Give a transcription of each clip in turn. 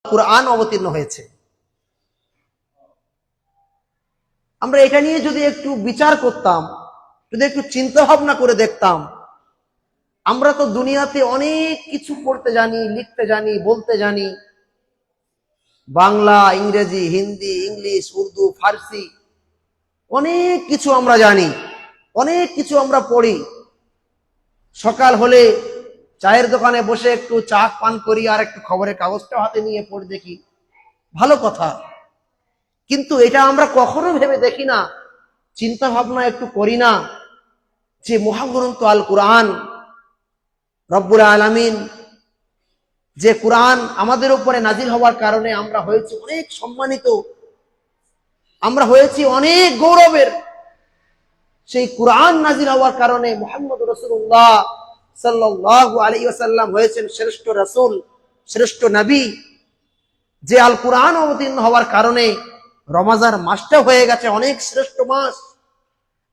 কুরআন অবতীর্ণ হয়েছে। আমরা এটা নিয়ে যদি একটু বিচার করতাম, যদি একটু চিন্তা ভাবনা করে দেখতাম, আমরা তো দুনিয়াতে অনেক কিছু পড়তে জানি, লিখতে জানি, বলতে জানি, বাংলা, ইংরেজি, হিন্দি, ইংলিশ, উর্দু, ফার্সি, অনেক কিছু আমরা জানি, অনেক কিছু আমরা পড়ি। সকাল হলে চায়ের দোকানে বসে একটু চা পান করি, আর একটু খবরের কাগজটা হাতে নিয়ে পড়ে দেখি, ভালো কথা। কিন্তু এটা আমরা কখনো ভেবে দেখি না, চিন্তা ভাবনা একটু করি না যে মহাগ্রন্থ আল কুরআন, রব্বুল আলামিন যে কুরআন আমাদের উপরে নাজিল হওয়ার কারণে আমরা হয়েছি অনেক সম্মানিত, আমরা হয়েছি অনেক গৌরবের। সেই কুরআন নাজিল হওয়ার কারণে মুহাম্মদ রাসূলুল্লাহ সাল্লাল্লাহু আলাইহি ওয়াসাল্লাম হয়েছেন শ্রেষ্ঠ রাসূল, শ্রেষ্ঠ নবী। যে আল কুরআন অবতীর্ণ হওয়ার কারণে রমজান মাসটা হয়ে গেছে অনেক শ্রেষ্ঠ মাস,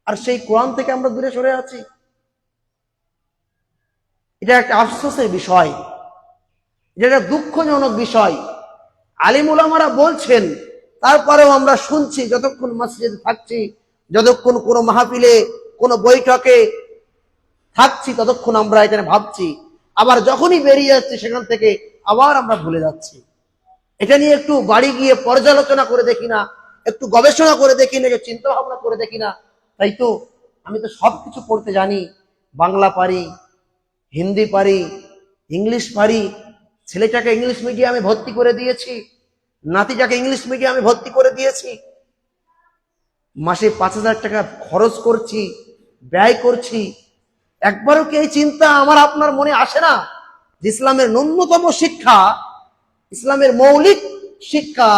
আর সেই কোরআন থেকে আমরা দূরে সরে আছি। এটা একটা আফসোসের বিষয়, এটা একটা দুঃখজনক বিষয়। আলিম উলামারা বলছেন, তারপরেও আমরা শুনছি, যতক্ষণ মসজিদে থাকছি, যতক্ষণ কোনো মাহফিলে, কোনো বৈঠকে থাকছি, ততক্ষণ আমরা এখানে ভাবছি, আবার যখনই বেরিয়ে যাচ্ছি সেখান থেকে আবার আমরা ভুলে যাচ্ছি। এটা নিয়ে একটু বাড়ি গিয়ে পর্যালোচনা করে দেখি না, একটু গবেষণা করে দেখি না, চিন্তা ভাবনা করে দেখি না। তাই তো আমি তো সবকিছু পড়তে জানি, বাংলা পারি, হিন্দি পারি, ইংলিশ পারি, ছেলেটাকে ইংলিশ মিডিয়ামে ভর্তি করে দিয়েছি, নাতিটাকে ইংলিশ মিডিয়ামে ভর্তি করে দিয়েছি, মাসে 5,000 টাকা খরচ করছি, ব্যয় করছি। একবারও কি এই চিন্তা আমার আপনার মনে আসে না যে ইসলামের ন্যূনতম শিক্ষা, ইসলামের মৌলিক শিক্ষা,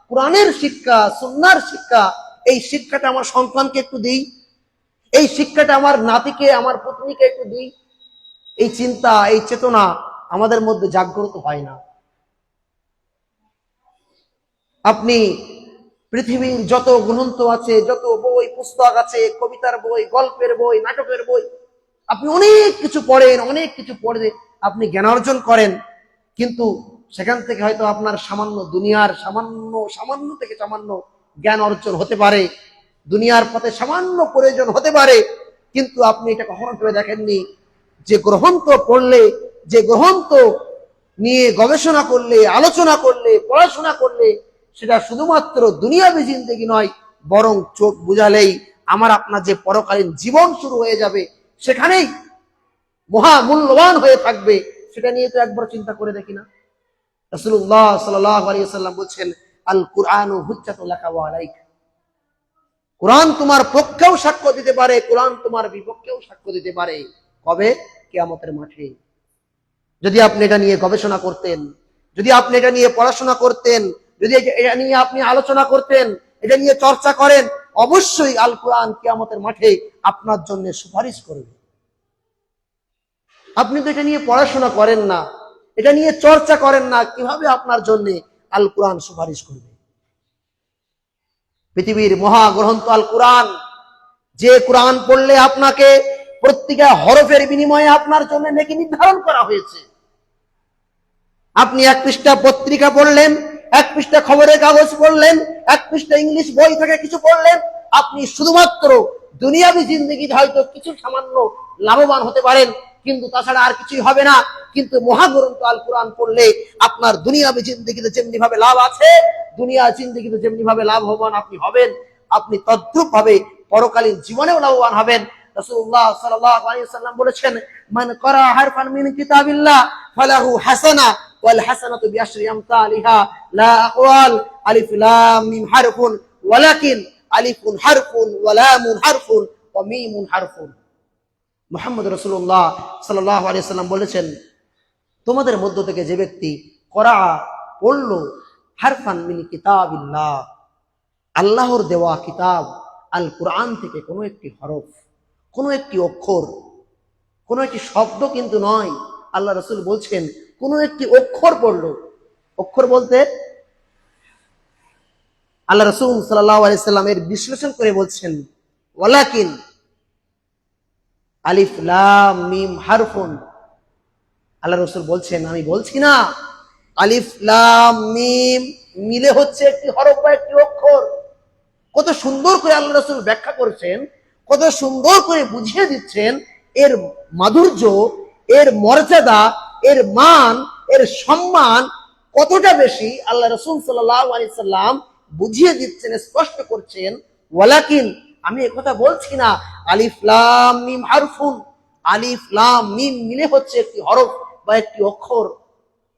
কোরআনের শিক্ষা, সুন্নাহর শিক্ষা, এই শিক্ষাটা আমার সন্তানকে একটু দিই, এই শিক্ষাটা আমার নাতিকে, আমার পত্নীকে একটু দিই? এই চিন্তা, এই চেতনা আমাদের মধ্যে জাগ্রত হয় না। আপনি পৃথিবীর যত গ্রন্থ আছে, যত বই পুস্তক আছে, কবিতার বই, গল্পের বই, নাটকের বই, আপনি অনেক কিছু পড়েন, অনেক কিছু পড়ে আপনি জ্ঞান অর্জন করেন, কিন্তু সেখান থেকে হয়তো আপনার সামান্য দুনিয়ার সামান্য থেকে সামান্য জ্ঞান অর্জন হতে পারে, দুনিয়ার পথে সামান্য প্রয়োজন হতে পারে, কিন্তু আপনি এটা কখনো ভেবে দেখেননি যে গ্রন্থ পড়লে, যে গ্রন্থ নিয়ে গবেষণা করলে, আলোচনা করলে, পড়াশোনা করলে, সেটা শুধুমাত্র দুনিয়াবী জিন্দেগি নয়, বরং চোখ বুঝালেই আমার আপনার যে পরকালীন জীবন শুরু হয়ে যাবে, সেখানেই মহা মূল্যবান হয়ে থাকবে। সেটা নিয়ে তো একবার চিন্তা করে দেখি না। রাসূলুল্লাহ সাল্লাল্লাহু আলাইহি ওয়াসাল্লাম বলছেন, আল কুরআনু হুজ্জাতুল লাকা ওয়া আলাইক। কোরআন তোমার পক্ষেও সাক্ষ্য দিতে পারে, কোরআন তোমার বিপক্ষেও সাক্ষ্য দিতে পারে। কবে? কিয়ামতের মাঠে। যদি আপনি এটা নিয়ে গবেষণা করতেন, যদি আপনি এটা নিয়ে পড়াশোনা করতেন, যদি এটা নিয়ে আপনি আলোচনা করতেন, এটা নিয়ে চর্চা করেন, অবশ্যই আল কোরআন কিয়ামতের মাঠে আপনার জন্য সুপারিশ করবে। আপনি তো এটা নিয়ে পড়াশোনা করেন না, এটা নিয়ে চর্চা করেন না, কিভাবে আপনার জন্য আল কোরআন সুপারিশ করবে? পৃথিবীর মহাগ্রন্থ আল কোরআন, যে কোরআন পড়লে আপনাকে প্রত্যেকটা হরফের বিনিময়ে আপনার জন্য নেকি নির্ধারণ করা হয়েছে। আপনি 1 পৃষ্ঠা পত্রিকা পড়লেন, 1 পৃষ্ঠা খবরের কাগজ পড়লেন, 1 পৃষ্ঠা ইংলিশ বই থেকে কিছু পড়লেন, আপনি শুধুমাত্র দুনিয়াবী জিন্দেগিতে হয়তো কিছু সামান্য লাভবান হতে পারেন, কিন্তু তাছাড়া আর কিছুই হবে না। কিন্তু মহাগ্রন্থ আল কোরআন পড়লে আপনার দুনিয়াবী জিন্দেগিতে যেমনি ভাবে লাভ আছে, দুনিয়া জিন্দেগিতে যেমনি ভাবে লাভবান আপনি হবেন, আপনি তদ্রূপ ভাবে পরকালীন জীবনেও লাভবান হবেন। রাসূলুল্লাহ সাল্লাল্লাহু আলাইহি ওয়াসাল্লাম বলেছেন, মান ক্বারা হারফান মিন কিতাবিল্লাহ ফালাহু হাসানা ওয়াল হাসানাতু বিআশরি আমসালিহা লা আওয়াল আলিফ লাম মিম হারফুন ওয়ালাকিন আলিফুন হারফুন ওয়া লামুন হারফুন ওয়া মিমুন হারফুন। মুহাম্মদ রাসূলুল্লাহ সাল্লাল্লাহু আলাইহি ওয়াসাল্লাম বলেছেন, তোমাদের মধ্য থেকে যে ব্যক্তি ক্বারা পড়লো হারফান মিন কিতাবিল্লাহ, আল্লাহর দেওয়া কিতাব আল কোরআন থেকে কোনো একটি হরফ, কোনো একটি অক্ষর, কোনো একটি শব্দ কিন্তু নয়, আল্লাহ রাসূল বলছেন কোনো একটি অক্ষর পড়লো। অক্ষর বলতে আল্লাহ রাসূল সাল্লাল্লাহু আলাইহি সাল্লাম এর বিশ্লেষণ করে বলছেন, ওয়ালাকিন আলিফ লাম মিম হারফুন। আল্লাহ রাসূল বলছেন, আমি বলছি না আলিফ লাম মিম মিলে হচ্ছে একটি হরফ বা একটি অক্ষর। কত সুন্দর করে আল্লাহ রাসূল ব্যাখ্যা করেছেন, কত সুন্দর করে বুঝিয়ে দিচ্ছেন এর মাধুর্য, এর মর্যাদা, এর মান, এর সম্মান কতটা বেশি। আল্লাহ রাসূল সাল্লাল্লাহু আলাইহি সাল্লাম বুঝিয়ে দিচ্ছেন, স্পষ্ট করছেন, ওয়ালাকিন আমি একথা বলছি না আলিফ লাম মিম হারফুন, আলিফ লাম মিম মিলে হচ্ছে একটি হরফ বা একটি অক্ষর।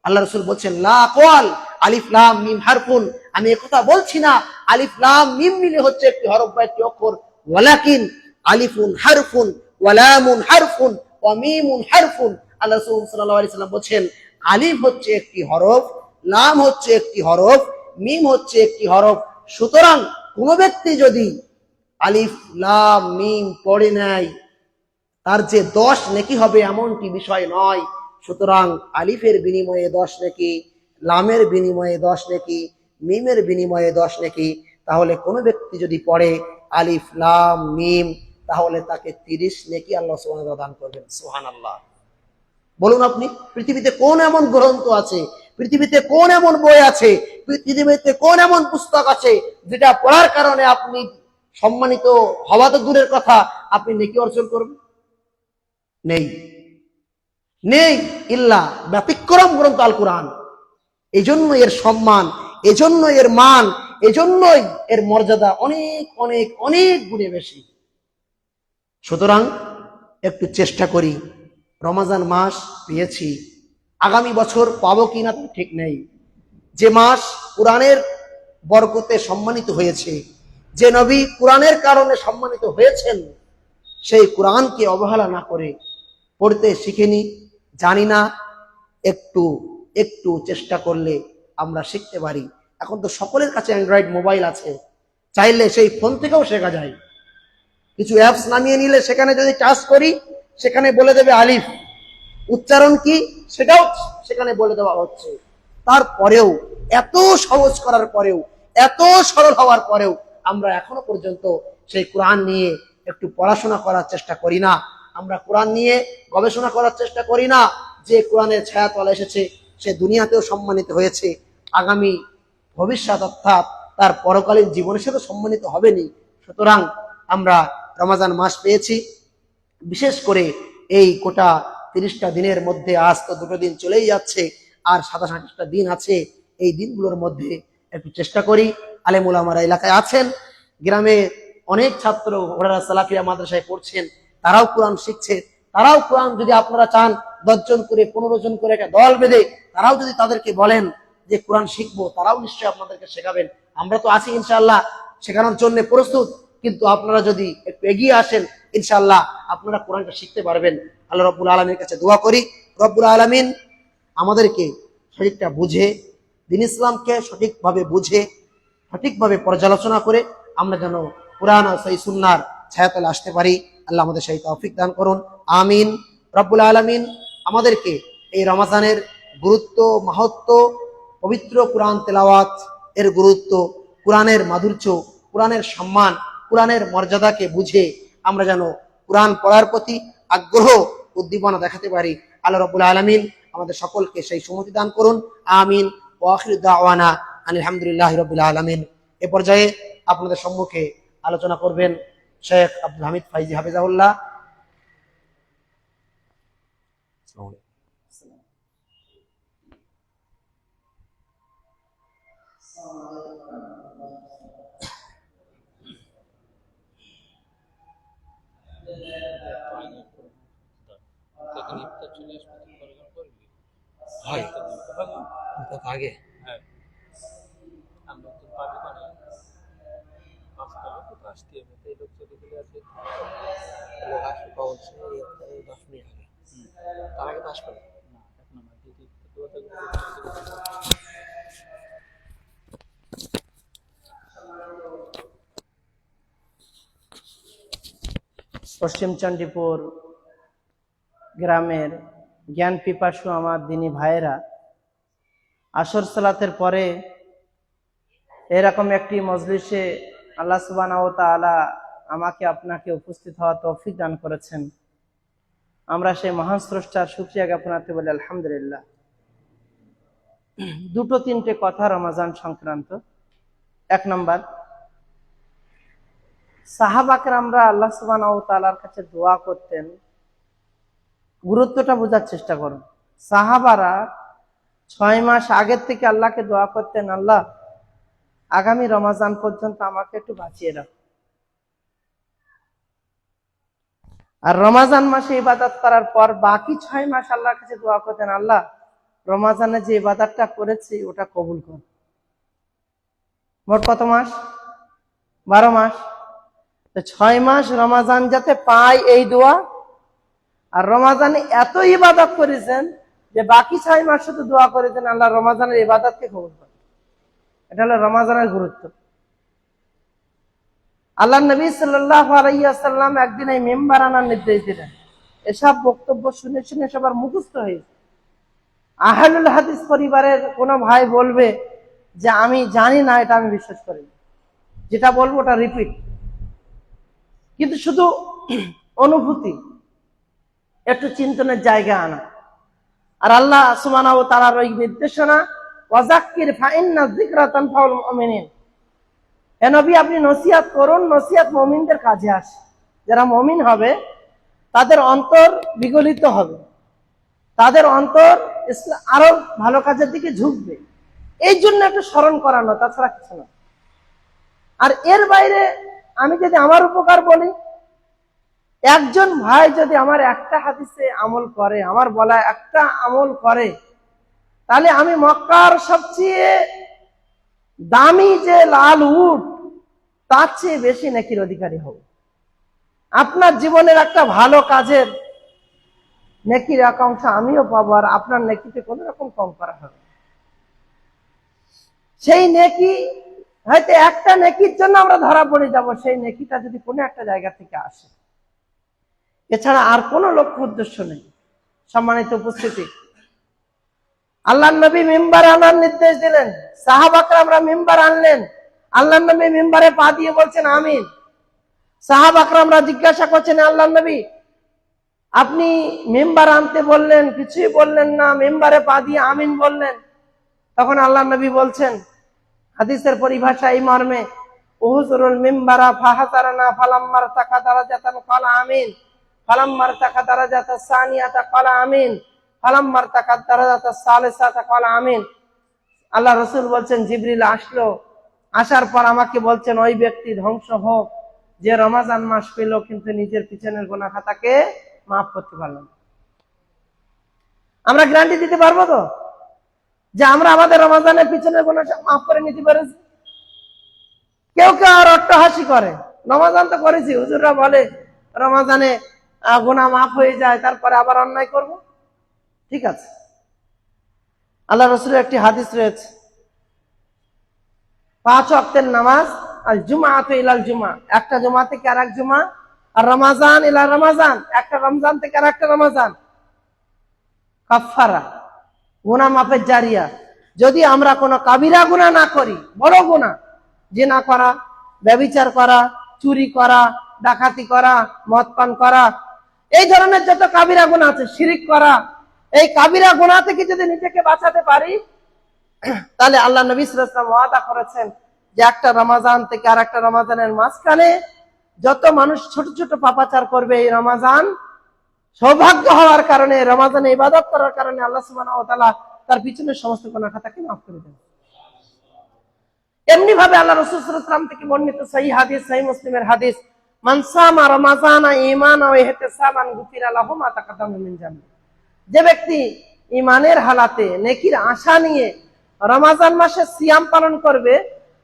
আল্লাহ রাসূল বলছেন লা আকাল আলিফ লাম মিম হারফুন, আমি একথা বলছি না আলিফ লাম মিম মিলে হচ্ছে একটি হরফ বা একটি অক্ষর, ওয়ালাকিন আলিফুন হারফুন ওয়া লামুন হারফুন ওয়া মিমুন হারফুন। আল্লাহ রাসূল সাল্লাল্লাহু আলাইহি সাল্লাম বলেন আলিফ হচ্ছে একটি হরফ, লাম হচ্ছে একটি হরফ, মিম হচ্ছে একটি হরফ। সুতরাং কোন ব্যক্তি যদি আলিফ লাম মিম পড়ে নেয় তার যে 10 নেকি হবে এমনটি বিষয় নয়। সুতরাং আলিফের বিনিময়ে 10 নেকি, লামের বিনিময়ে 10 নেকি, মিমের বিনিময়ে 10 নেকি। তাহলে কোনো ব্যক্তি যদি পড়ে আলিফ লাম মিম তাহলে তাকে 30 নেকি আল্লাহ সুবহানাহু ওয়া তাআলা দান করবেন। সুবহানাল্লাহ। বলুন আপনি, পৃথিবীতে কোন এমন গ্রন্থ আছে, পৃথিবীতে কোন এমন বই আছে, পৃথিবীতে কোন এমন পুস্তক আছে যেটা পড়ার কারণে আপনি সম্মানিত হওয়া তো দূরের কথা, আপনি নেকি অর্জন করবেন? নেই, নেই। ইল্লা ব্যতিক্রম গ্রন্থ আল কোরআন। এজন্য এর সম্মান, এজন্য এর মান, এজন্যই এর মর্যাদা অনেক অনেক অনেক গুণে বেশি। সুতরাং একটু চেষ্টা করি, রমজান মাস পেয়েছি, আগামী বছর পাবো কিনা ঠিক নেই। যে মাস কোরআনের বরকতে সম্মানিত হয়েছে, যে নবী কোরআনের কারণে সম্মানিত হয়েছেন, সেই কোরআনকে অবহেলা না করে পড়তে শিখিনি, জানি না, একটু একটু চেষ্টা করলে আমরা শিখতে পারি। এখন তো সকলের কাছে অ্যান্ড্রয়েড মোবাইল আছে, চাইলে সেই ফোন থেকেও শেখা যায়। কিছু অ্যাপস নামিয়ে নিলে সেখানে যদি টাচ করি সেখানে বলে দেবে আলিফ, উচ্চারণ কি সেটাও সেখানে বলে দেওয়া হচ্ছে। তারপরেও এত সহজ করার পরেও, এত সরল হওয়ার পরেও আমরা এখনো পর্যন্ত সেই কোরআন নিয়ে একটু পড়াশোনা করার চেষ্টা করি না, আমরা কোরআন নিয়ে গবেষণা করার চেষ্টা করি না। যে কোরআনের ছায়াতলে এসেছে সে দুনিয়াতেও সম্মানিত হয়েছে, আগামী ভবিষ্যৎ অর্থাৎ তার পরকালীন জীবনের সাথে সম্মানিত হবেনি। সুতরাং আমরা রমজান মাস পেয়েছি, বিশেষ করে এই গোটা 30টা দিনের মধ্যে আজ তো 2টো দিন চলেই যাচ্ছে, আর 27-28টা দিন আছে। এই দিনগুলোর মধ্যে একটু চেষ্টা করি, আলেম উলামারা এলাকায় আছেন, গ্রামে অনেক ছাত্র ওরা সালাফিয়া মাদ্রাসায় পড়ছেন, তারাও কোরআন শিখছে, তারাও কোরআন যদি আপনারা চান 10 জন করে 15 জন করে একটা দল বেঁধে তারাও যদি তাদেরকে বলেন যে কোরআন শিখবো, তারাও নিশ্চয়ই আপনাদেরকে শেখাবেন। আমরা তো আছি ইনশাআল্লাহ শেখানোর জন্য প্রস্তুত, কিন্তু আপনারা যদি একটু এগিয়ে আসেন ইনশাআল্লাহ আপনারা কোরআনটা শিখতে পারবেন। আল্লাহ রাব্বুল আলামিনের কাছে দোয়া করি, রব্বুল আলামিন আমাদেরকে সঠিকটা বুঝে, দ্বীন ইসলামকে সঠিকভাবে বুঝে, সঠিকভাবে পর্যালোচনা করে আমরা যেন কোরআন ও সহিহ সুন্নাহর ছায়াতলে আসতে পারি। আল্লাহ আমাদের সেই তৌফিক দান করুন, আমিন। রব্বুল আলামিন আমাদেরকে এই রমজানের গুরুত্ব, মাহাত্ম্য, পবিত্র কোরআন তেলাওয়াত এর গুরুত্ব, কোরআনের মাধুর্য, কোরআনের সম্মান, কোরআনের মর্যাদাকে বুঝে আমরা যেন কোরআন পড়ার প্রতি আগ্রহ উদ্দীপনা দেখাতে পারি। আল্লাহ রাব্বুল আলামিন আমাদের সকলকে সেই সুমতি দান করুন, আমিন। ওয়া আখিরু দাওয়ানা আলহামদুলিল্লাহি রাব্বিল আলামিন। এ পর্যায়ে আপনাদের সম্মুখে আলোচনা করবেন শেখ আব্দুল হামিদ ফাইজি হাফিজাহুল্লাহ। আগে পশ্চিম চণ্ডীপুর গ্রামের জ্ঞান পিপাসু আমার দিনী ভাইয়েরা, আসর সালাতের পরে এরকম একটি মজলিসে আল্লাহ সুবহানাহু ওয়া তাআলা আমাকে আপনাকে উপস্থিত হওয়া তৌফিক দান করেছেন। আমরা সেই মহান স্রষ্টার শুকরিয়া জ্ঞাপনার্থে বলি আলহামদুলিল্লাহ। দুটো তিনটে কথা রমজান সংক্রান্ত। এক নম্বর, সাহাবাকরামরা আল্লাহ সুবহানাহু ওয়া তাআলার কাছে দোয়া করতেন। গুরুত্বটা বোঝার চেষ্টা করুন। সাহাবারা 6 মাস আগের থেকে আল্লাহকে দোয়া করতেন, আল্লাহ আগামী রমজান পর্যন্ত আমাকে একটু বাঁচিয়ে রাখো। আর রমজান মাসে ইবাদত করার পর বাকি 6 মাস আল্লাহর কাছে দোয়া করতেন, আল্লাহ রমজানে যে ইবাদতটা করেছি ওটা কবুল কর। মোট কত মাস? 12 মাস। তো 6 মাস রমজান যাতে পায় এই দোয়া, আর রমজানে এত ইবাদত করেছেন যে বাকি 6 মাস শুধু দোয়া করেছেন আল্লাহ রমজানের ইবাদতকে কবুল করে। এটা হলো রমজানের গুরুত্ব। আল্লাহ নবী সাল্লাল্লাহু আলাইহি ওয়াসাল্লাম একদিন এই মিম্বার আনার নির্দেশ দিলেন। এসব বক্তব্য শুনে শুনে সবার মুখস্থ হয়েছে। আহলুল হাদিস পরিবারের কোন ভাই বলবে যে আমি জানি না, এটা আমি বিশ্বাস করি না, যেটা বলবো ওটা রিপিট, কিন্তু শুধু অনুভূতি, একটু চিন্তনের জায়গা আনা। আর আল্লাহ সুবহানাহু ওয়া তাআলার ওই নির্দেশনা, ওয়াযাক্কির ফাইন্না যিকরা তানফাউল মুমিনিন, হে নবী আপনি নসিহত করুন, নসিহত মুমিনদের কাজে আসে। যারা মুমিন হবে তাদের অন্তর বিগলিত হবে, তাদের অন্তর আরো ভালো কাজের দিকে ঝুঁকবে। এই জন্য একটু স্মরণ করানো, তাছাড়া কিছু না। আর এর বাইরে আমি যদি আমার উপকার বলি, একজন ভাই যদি আমার একটা হাদিসে আমল করে, আমার বলা একটা আমল করে, তাহলে আমি মক্কার সবচেয়ে দামি যে লাল উট তার চেয়ে বেশি নেকির অধিকারী হব। আপনার জীবনের একটা ভালো কাজের নেকির একাংশ আমিও পাবো, আর আপনার নেকিতে কোন রকম কম করা হবে। সেই নেকি হয়তো একটা নেকির জন্য আমরা ধরা পড়ে যাব, সেই নেকিটা যদি কোনো একটা জায়গা থেকে আসে, এছাড়া আর কোনো লক্ষ্য উদ্দেশ্য নেই। সম্মানিত উপস্থিতি, আল্লাহর নবী মিম্বার আনার নির্দেশ দিলেন, সাহাবাকরামরা মিম্বার আনলেন। আল্লাহর নবী মিম্বারে পা দিয়ে বলছেন আমিন। সাহাবাকরামরা জিজ্ঞাসা করছেন, আল্লাহর নবী আপনি মিম্বার আনতে বললেন, কিছুই বললেন না, মিম্বারে পা দিয়ে আমিন বললেন। তখন আল্লাহর নবী বলছেন, হাদিসের পরিভাষা এই মর্মে, উহুজুরুল মিম্বারা ফাহাতারানা ফালাম্মার তাকা দারাজাতান ক্বালা আমিন, ফালাম্মার তাকা দারাজাতাস সানিয়াতা ক্বালা আমিন, ফালাম্মার তাকা দারাজাতাস সালিসাতা ক্বালা আমিন। আল্লাহ রাসূল বলছেন, জিবরিল আসলো, আসার পর আমাকে বলছেন, ওই ব্যক্তি ধ্বংস হোক যে রমজান মাস পেল কিন্তু নিজের পিছনের গুনাহ খাতাকে মাফ করতে পারল না। আমরা গ্যারান্টি দিতে পারবো তো যে আমরা আমাদের রমজানের পিছনের গুনাহ মাফ করে নিতে পেরেছি? কেউ কেউ আর অট্টহাসি করে, রমজান তো করেছি, হুজুররা বলে রমজানে গুনাহ মাফ হয়ে যায়, তারপরে আবার অন্যায় করব। ঠিক আছে, আল্লাহ রাসূলের একটি হাদিস রয়েছে, 5 ওয়াক্তের নামাজ, আল জুমাআতু ইলাল জুমা, একটা জুমা থেকে আরেক জুমা, আর রমাজান ইলা রমাজান, একটা রমজান থেকে আরেকটা রমজান, কাফারা, গুনাহ মাফের জারিয়া। যদি আমরা কোনো কাবিরা গুনাহ না করি, বড় গুনাহ, জিনা করা, ব্যভিচার করা, চুরি করা, ডাকাতি করা, মদ পান করা, এই ধরনের যত কাবিরা গুনাহ আছে, শিরিক করা, এই কাবিরা গুনাহ থেকে যদি নিজেকে বাঁচাতে পারি, তাহলে আল্লাহ নবী সাল্লাল্লাহু আলাইহি ওয়াসাল্লাম ওয়াদা করেছেন যে একটা রমজান থেকে আরেকটা রমজানের মাঝখানে যত মানুষ ছোট ছোট পাপাচার করবে, এই রমজান সৌভাগ্য হওয়ার কারণে, রমজানে ইবাদত করার কারণে আল্লাহ সুবহানাহু ওয়া তাআলা তার পিছনের সমস্ত গুনাহ খাতাকে মাফ করে দেন। এমনি ভাবে আল্লাহ রাসূল সাল্লাল্লাহু আলাইহি ওয়াসাল্লাম থেকে বর্ণিত সহিহ হাদিস, সহিহ মুসলিমের হাদিস, মান সামা রমাযানা ঈমানান ওয়া ইহতিসাবান গুফিরা লাহু মা তাকাদ্দামা মিন যামবি। যে ব্যক্তি ঈমানের হালাতে নেকির আশা নিয়ে রমজান মাসে সিয়াম পালন করবে,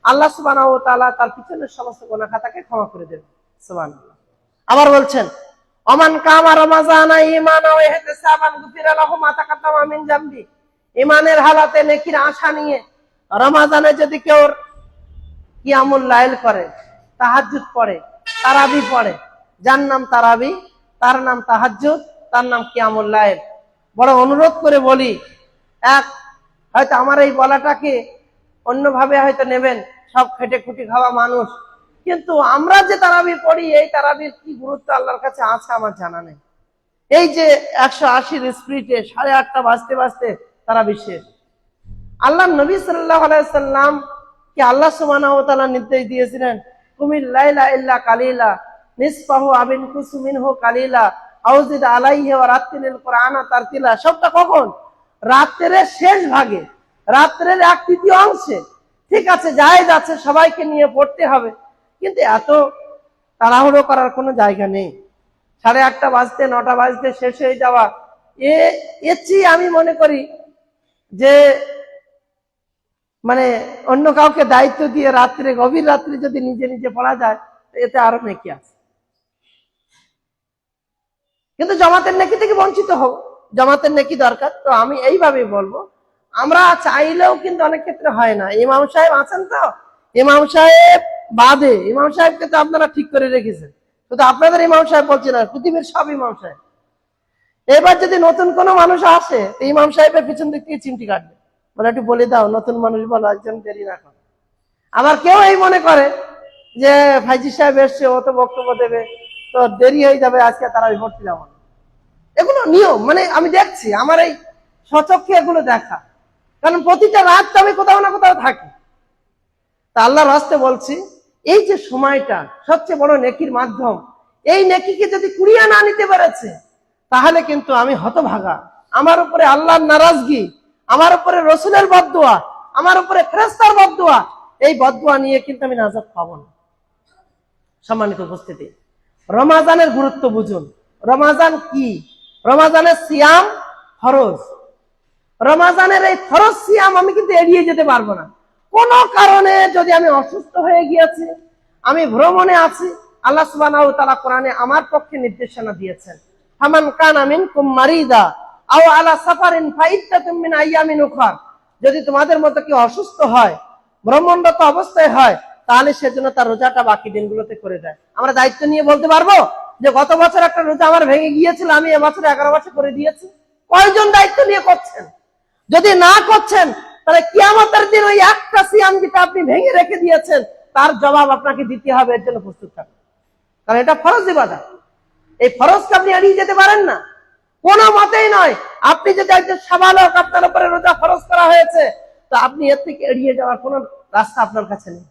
আল্লাহ সুবহানাহু ওয়া তাআলা তার পিছনের সমস্ত গুনাহ খাতাকে ক্ষমা করে দেবেন। সুবহানাল্লাহ। আবার বলছেন, ওমান কামা রমাযানা ঈমানান ওয়া ইহতিসাবান গুফিরা লাহু মা তাকাদ্দামা মিন যামবি। ঈমানের হালাতে নেকির আশা নিয়ে রমজানে যদি কেউ কিয়ামুল লাইল করে, তাহাজ্জুদ পড়ে, তারাবি পড়ে, যার নাম তারাবি, তার নাম তাহাজ্জুদ, তার নাম কিয়ামুল লাইল। বড় অনুরোধ করে বলি, হয়তো আমার এই বলাটাকে অন্যভাবে হয়তো নেবেন, সব খেটে খুঁটি খাওয়া মানুষ, কিন্তু আমরা যে তারাবি পড়ি, এই তারাবির কি গুরুত্ব আল্লাহর কাছে আছে আমার জানা নেই। এই যে 180 স্পিডে 8:30 বাজতে বাজতে তারাবি শেষ, আল্লাহ নবী সাল্লাল্লাহু আলাইহি সাল্লাম কে আল্লাহ সুবহানাহু ওয়া তাআলা নির্দেশ দিয়েছিলেন, কুমিল লাইলা ইল্লা কালিলা নিসফাহু আবিন কুসুমিনহু কালিলা আউজিদ আলাইহি ওয়া রাত্তিলিল কুরআনা তারতিলা। সবটা কখন? রাত্রের শেষ ভাগে, রাত্রের 1/3 অংশে। ঠিক আছে, জায়েজ আছে, সবাইকে নিয়ে পড়তে হবে, কিন্তু এত তাড়াহুড়ো করার কোনো জায়গা নেই। 8:30 বাজতে 9টা বাজতে শেষ হয়ে যাওয়া, এর চেয়ে আমি মনে করি যে মানে অন্য কাউকে দায়িত্ব দিয়ে রাত্রে, গভীর রাত্রে যদি নিজে নিজে পড়া যায়, এতে আরো নেকি আছে। কিন্তু জামাতের নেকি থেকে বঞ্চিত হব, জামাতের নেকি দরকার। তো আমি এইভাবেই বলবো, আমরা চাইলেও কিন্তু অনেক ক্ষেত্রে হয় না। ইমাম সাহেব আছেন তো, ইমাম সাহেব বাদে, ইমাম সাহেবকে তো আপনারা ঠিক করে রেখেছেন, শুধু আপনাদের ইমাম সাহেব বলছে না, পৃথিবীর সব ইমাম সাহেব। এবার যদি নতুন কোনো মানুষ আসে, তো ইমাম সাহেবের পিছন দিক থেকে চিমটি কাটবে, বলে একটু বলে দাও, নতুন মানুষ বলো, একজন দেরি না করে। আবার কেউ এই মনে করে যে ফাইজি সাহেব এসছে, ও তো বক্তব্য দেবে, তো দেরি হয়ে যাবে, আজকে তারা ভর্তি যাবো না। এগুলো নিয়ম, মানে আমি দেখছি, আমার এই সচক্ষে এগুলো দেখা, কারণ প্রতিটা রাত তো আমি কোথাও না কোথাও থাকি। তা আল্লাহর রাস্তে বলছি, এই যে সময়টা সবচেয়ে বড় নেকির মাধ্যম, এই নেকিকে যদি কুড়িয়ে না নিতে পেরেছে, তাহলে কিন্তু আমি হতভাগা। আমার উপরে আল্লাহর নারাজগি, আমার উপরে রসুলের বদদুয়া, আমার উপরে ফেরেশতার বদদুয়া, এই বদদুয়া নিয়ে কিন্তু আমি নাজাত পাবো না। সম্মানিত উপস্থিতি, রমাজানের গুরুত্ব বুঝুন। রমাজান কি? রমাজানের সিয়াম ফরজ। রমাজানের এই ফরজ সিয়াম আমি কিন্তু এড়িয়ে যেতে পারবো না। কোন কারণে যদি আমি অসুস্থ হয়ে গিয়েছি, আমি ভ্রমণে আছি, আল্লাহ সুবহানাহু ওয়া তাআলা কোরআনে আমার পক্ষে নির্দেশনা দিয়েছেন, ফামান কানা মিনকুম মারিদা আও আলা সাফারিন ফাইদ্দাতুম মিন আইয়ামিন উখর। যদি তোমাদের মতো কেউ অসুস্থ হয়, ভ্রমণরত অবস্থায় হয়, তাহলে সেজন্য তার রোজাটা বাকি দিনগুলোতে করে দেয়। আমরা দায়িত্ব নিয়ে বলতে পারবো যে গত বছর একটা রোজা আমার ভেঙে গিয়েছিল, আমি এবছর 11 বছর করে দিয়েছি? কয়জন দায়িত্ব নিয়ে করছেন? যদি না করছেন, তাহলে কিয়ামতের দিন ওই একটা সিয়াম যেটা আপনি ভেঙে রেখে দিয়েছেন, তার জবাব আপনাকে দিতে হবে। এর জন্য প্রস্তুত থাকুন, কারণ এটা ফরজ ইবাদত। এই ফরজকে আপনি এড়িয়ে যেতে পারেন না, কোনো মতেই নয়। আপনি যদি একজন সাবালক, আপনার উপরে রোজা ফরজ করা হয়েছে, তো আপনি এর থেকে এড়িয়ে যাওয়ার কোন রাস্তা আপনার কাছে নেই।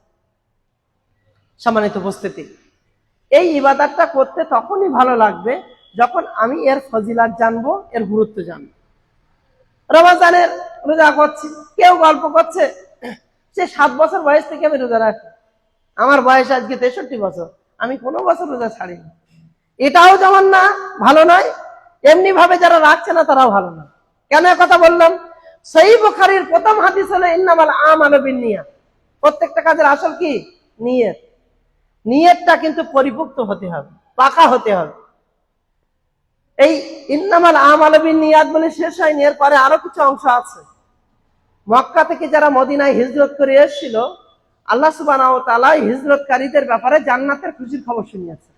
সম্মানিত উপস্থিতি, এই ইবাদতটা করতে তখনই ভালো লাগবে যখন আমি এর ফজিলাত জানবো, এর গুরুত্ব জানবো। রমজানের রোজা করছি, কেউ গল্প করছে সে 7 বছর বয়স থেকে আমি রোজা রাখি, আমার বয়স আজকে 63 বছর, আমি কোনো বছর রোজা ছাড়িনি। এটাও যেমন না ভালো নয়, এমনি ভাবে যারা রাখছে না তারাও ভালো না। কেন কথা বললাম? সহিহ বুখারীর প্রথম হাদিস হলো ইন্নামাল আমালু বিন্নিয়াত। প্রত্যেকটা কাজের আসল কি? নিয়ত। নিয়তটা কিন্তু পরিপূর্ণ হতে হবে, পাকা হতে হবে। এই ইন্নামাল আমালু বিন্নিয়াত বলে শেষ হয়নি, এর পরে আরো কিছু অংশ আছে। মক্কা থেকে যারা মদিনায় হিজরত করে এসেছিল, আল্লাহ সুবহানাহু ওয়া তাআলা হিজরতকারীদের ব্যাপারে জান্নাতের খুশির খবর শুনিয়েছে।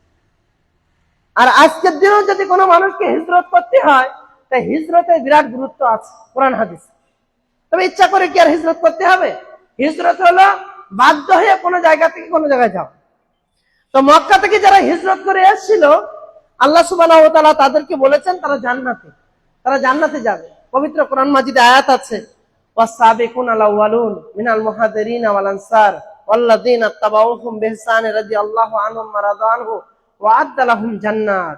আর আজকের দিনেও যদি কোনো মানুষকে হিজরত করতে হয়, তাই হিজরতের বিরাট গুরুত্ব আছে কোরআন হাদিস। তবে ইচ্ছা করে কি আর হিজরত করতে হবে? হিজরত হলো বাধ্য হয়ে কোনো জায়গা থেকে কোনো জায়গায় যাও। তো মক্কা থেকে যারা হিজরত করে এসেছিল, আল্লাহ সুবহানাহু ওয়া তাআলা তাদেরকে বলেছেন তারা জান্নাতে যাবে। পবিত্র কোরআন মাজিদে আয়াত আছে, ওয়াস-সাবিকুনাল আউয়ালুন মিনাল মুহাজিরিন ওয়াল আনসার ওয়াল্লাযিনা তাবাউহুম বিইহসান রাদিয়াল্লাহু আনহুম ওয়া রাদু আনহু ওয়া আ'আদ্দা লাহুম জান্নাত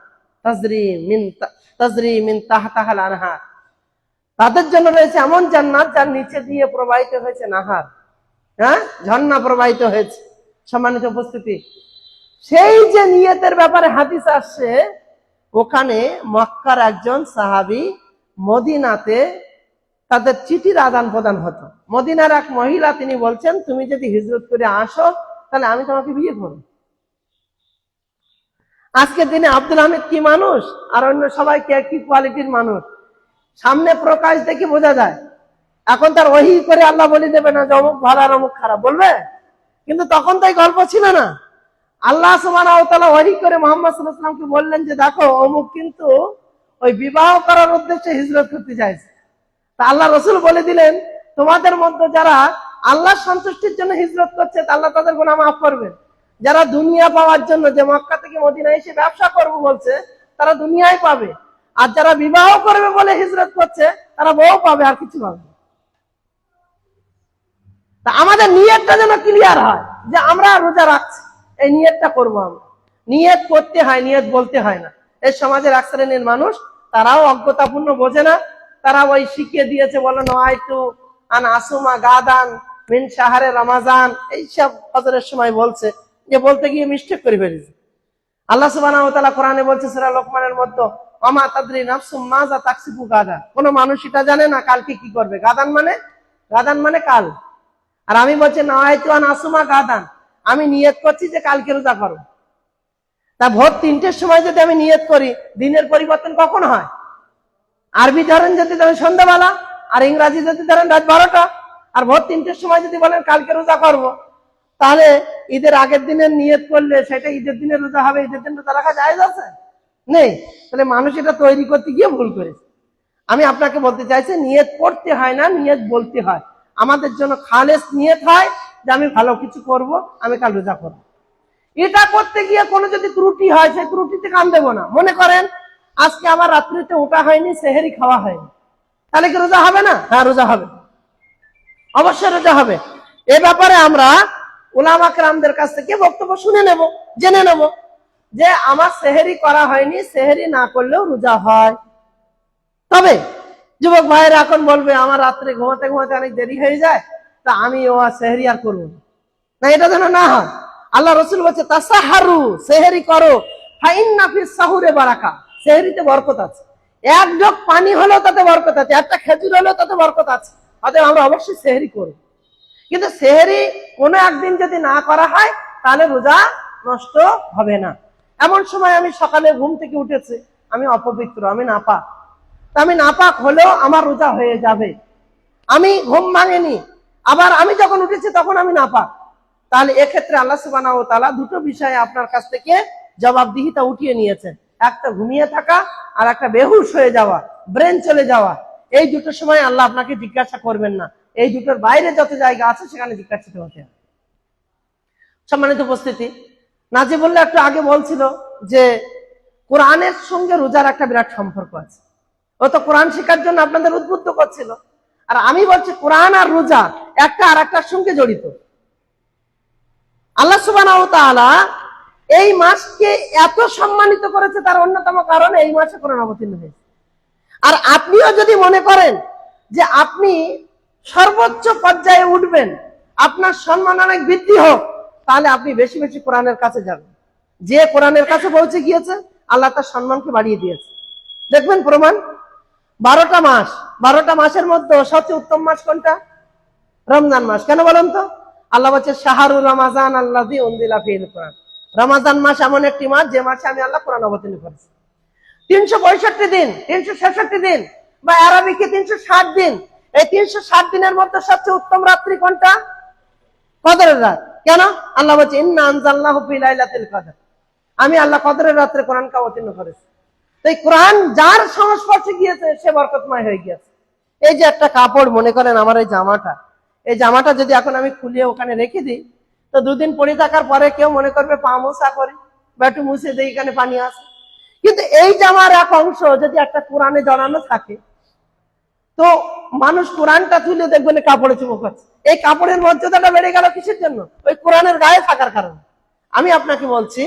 তাজরি মিন তাহতিহাল আনহার। তাদের জন্য রয়েছে এমন জান্নাত যার নিচে দিয়ে প্রবাহিত হয়েছে নাহার, ঝর্ণা প্রবাহিত হয়েছে। সম্মানিত উপস্থিতি, সেই যে নিয়তের ব্যাপারে হাদিস আসছে, ওখানে মক্কার একজন সাহাবী মদিনাতে তাদের চিঠির আদান প্রদান হতো। মদিনার এক মহিলা, তিনি বলছেন, তুমি যদি হিজরত করে আসো, তাহলে আমি তোমাকে বিয়ে করব। আজকের দিনে আব্দুল হামিদ কি মানুষ, আর অন্য সবাই কি কোয়ালিটির মানুষ, সামনে প্রকাশ দেখে বোঝা যায়। এখন তার ওহী করে আল্লাহ বলে দেবে না যে অমুক ভালো আর অমুক খারাপ, বলবে? কিন্তু তখন তাই গল্প ছিল না। আল্লাহ সুবহানাহু ওয়া তাআলা ওহী করে মুহাম্মদ সাল্লাল্লাহু আলাইহি ওয়াসাল্লামকে বললেন যে দেখো, অমুক কিন্তু ওই বিবাহ করার উদ্দেশ্যে হিজরত করতে চাইছে। তা আল্লাহ রাসূল বলে দিলেন, তোমাদের মধ্যে যারা আল্লাহর সন্তুষ্টির জন্য হিজরত করছে, আল্লাহ তাদের গুনাহ মাফ করবেন। যারা দুনিয়া পাওয়ার জন্য, যে মক্কা থেকে মদিনায় এসে ব্যবসা করবো বলছে, তারা দুনিয়ায় পাবে। আর যারা বিবাহ করবে বলে হিজরত করছে, তারা বউ পাবে, আর কিছু পাবে। তা আমাদের নিয়তটা যেন ক্লিয়ার হয় যে আমরা রোজা রাখছি, এই নিয়তটা করবো আমরা। নিয়ত করতে হয়, নিয়ত বলতে হয় না। এই সমাজের এক শ্রেণীর মানুষ, তারাও অজ্ঞতাপূর্ণ বোঝে না, তারা ওই শিখিয়ে দিয়েছে, বলো নয়তু আন আসুমা গাদান মিন শাহরে রমাজান, এইসব ফজরের সময় বলছে, যে বলতে গিয়ে মিস্টেক করে ফেলেছে। আল্লাহ সুবহানাহু ওয়া তাআলা কোরআনে বলছে সূরা লোকমানের মধ্যে, ওমা তাদরি নাফসুম মাজা তাকসিবু গাদা, কোন মানুষ এটা জানে না কালকে কি করবে। গাদান মানে কাল। আর আমি বলছি নয়তু আন আসুমা গাদান, আমি নিয়ত করছি যে কালকে রোজা করব। তা ভোর 3টের সময় যদি আমি নিয়ত করি, দিনের পরিবর্তন কখন হয়? আরবি ধরেন যদি ধরেন সন্ধ্যাবেলা, আর ইংরাজি যদি ধরেন রাত 12টা, আর ভোর 3টের সময় যদি বলেন কালকে রোজা করব, তাহলে ঈদের আগের দিনের নিয়ত করলে সেটা ঈদের দিনে রোজা হবে, ঈদের দিন রোজা রাখা জায়েজ আছে? নেই। তাহলে মানুষ এটা তৈরি করতে গিয়ে ভুল করেছে। আমি আপনাকে বলতে চাইছি, নিয়ত পড়তে হয় না, নিয়ত বলতে হয়। আমাদের জন্য খালেস নিয়ত হয় যে আমি ভালো কিছু করব, আমি কাল রোজা করব। এটা করতে গিয়ে কোনো যদি ত্রুটি হয়, সেই ত্রুটিতে কান দেবো না। মনে করেন আজকে আমার রাত্রিতে ওঠা হয়নি, সেহেরি খাওয়া হয়নি, তাহলে কি রোজা হবে না? হ্যাঁ, রোজা হবে, অবশ্যই রোজা হবে। এ ব্যাপারে আমরা উলামা কেরামদের কাছ থেকে বক্তব্য শুনে নেব, জেনে নেব যে আমার সেহেরি করা হয়নি, সেহেরি না করলেও রোজা হয়। তবে যুবক ভাইয়েরা এখন বলবে আমার রাত্রে ঘুমাতে ঘুমাতে অনেক দেরি হয়ে যায়, তা আমি ও সেহেরি আর করবো না, এটা যেন না হয়। আল্লাহ রসুল বলছে তাসাহারু, সেহেরি করো, ফাইন্না ফিস সাহুরে বারাকা, সেহেরিতে বরকত আছে। এক জগ পানি হলেও তাতে বরকত আছে, একটা খেজুর হলেও তাতে বরকত আছে। অতএব আমরা অবশ্যই সেহেরি করব। কিন্তু সেহেরি কোনো একদিন যদি না করা হয়, তাহলে রোজা নষ্ট হবে না। এমন সময় আমি সকালে ঘুম থেকে উঠেছি, আমি অপবিত্র, আমি নাপাক, আমি নাপাক হলেও আমার রোজা হয়ে যাবে। আমি ঘুম ভাঙেনি, আবার আমি যখন উঠেছি তখন আমি নাপাক, তাহলে এক্ষেত্রে আল্লাহ সুবহানাহু ওয়া তাআলা দুটো বিষয়ে আপনার কাছ থেকে জবাবদিহিতা উঠিয়ে নিয়েছেন। একটা ঘুমিয়ে থাকা, আর একটা বেহুশ হয়ে যাওয়া, ব্রেন চলে যাওয়া। এই দুটো সময় আল্লাহ আপনাকে জিজ্ঞাসা করবেন না। এই দুটোর বাইরে যত জায়গা আছে সেখানে জিজ্ঞাসিত হতে হবে। সম্মানিত উপস্থিতি, নাজিবুল্লাহ একটু আগে বলছিল যে কোরআনের সঙ্গে রোজার একটা বিরাট সম্পর্ক আছে। ও তো কোরআন শেখার জন্য আপনাদের উদ্বুদ্ধ করছিল, আর আমি বলছি কোরআন আর রোজা একটা আর একটার সঙ্গে জড়িত। আল্লাহ সুবহানাহু ওয়া তাআলা এই মাসকে এত সম্মানিত করেছে, তার অন্যতম কারণ এই মাসে কোরআন অবতীর্ণ হয়েছে। আর আপনিও যদি মনে করেন যে আপনি সর্বোচ্চ পর্যায়ে উঠবেন, আপনার সম্মান অনেক বৃদ্ধি হোক, তাহলে আপনি বেশি বেশি কোরআনের কাছে যাবেন। যে কোরআনের কাছে পৌঁছে গিয়েছে, আল্লাহ তার সম্মানকে বাড়িয়ে দিয়েছে। দেখবেন প্রমাণ, 12টা মাস, 12টা মাসের মধ্যে সবচেয়ে উত্তম মাস কোনটা? রমজান মাস। কেন বলেন তো? আল্লাহ বলছে শাহরুর রমাজান আল্লাযী উনজিলা ফীহিল কোরআন। রমাজান মাস এমন একটি মাস যে মাসে আমি আল্লাহ কোরআন অবতীর্ণ করেছি। 365 দিন, 366 দিন, বা আরবিকে 360 দিন। এই 360 দিনের মধ্যে সবচেয়ে উত্তম রাত্রি কোনটা? কদরের রাত। কেন? আল্লাহ বলছে ইন্না আনজালনাহু ফি লাইলাতিল কদর, আমি আল্লাহ কদরের রাতে কোরআনকে অবতীর্ণ করেছি। এই কোরআন যার সংস্পর্শে গিয়েছে সে বরকতময় হয়ে গিয়েছে। এই যে একটা কাপড়, মনে করেন আমার এই জামাটা যদি এখন আমি খুলিয়ে ওখানে রেখে দিই, তো 2 দিন পরে থাকার পরে কেউ মনে করবে পা মোছা করি বা একটু মুছে দিই, এখানে পানি আছে। কিন্তু এই জামার এক অংশ যদি একটা কোরআনে জড়ানো থাকে, তো মানুষ কোরআনটা তুলে দেখবেন কাপড়ে চুমুক হচ্ছে। এই কাপড়ের মর্যাদাটা বেড়ে গেল কিসের জন্য? ওই কোরআনের গায়ে থাকার কারণে। আমি আপনাকে বলছি,